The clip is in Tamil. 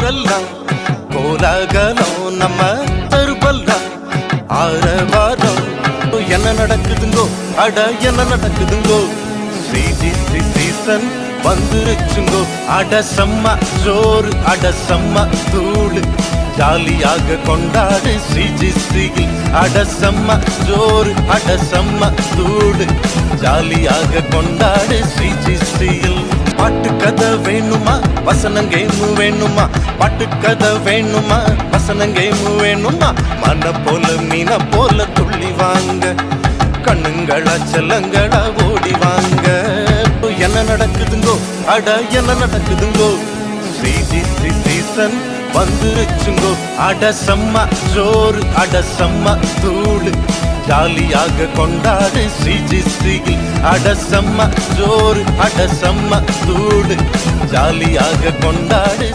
ஊரெல்லாம் கோலாகலம் நம்ம தருபல்லாம் ஆரவாரம் என்ன நடக்குதுங்கோ அட என்ன நடக்குதுங்கோ சிஜிசி சீசன் வந்துருச்சுங்கோ அட செம்ம ஜோறு அட செம்ம தூளு ஜாலியாக கொண்டாடு சிஜிசியில் அட செம்ம ஜோறு அட செம்ம தூளு ஜாலியாக கொண்டாடு சிஜிசியில் பாட்டு கதை வேணுமா வசனம் கேமு வேணுமா பாட்டு கதை வேணுமா வசனம் கேமு வேணுமா மன போல மீன போல துள்ளி வாங்க கண்ணுங்களா செல்லங்களா ஓடி வாங்க என்ன நடக்குதுங்கோ அட என்ன நடக்குதுங்கோ சிஜிசி சீசன் வந்துருச்சுங்கோ அட செம்ம ஜோறு அட செம்ம தூளு ஜாலியாக கொண்டாடு சிஜிசியில் அட செம்ம ஜோறு அட செம்ம தூளு ஜாலியாக கொண்டாடு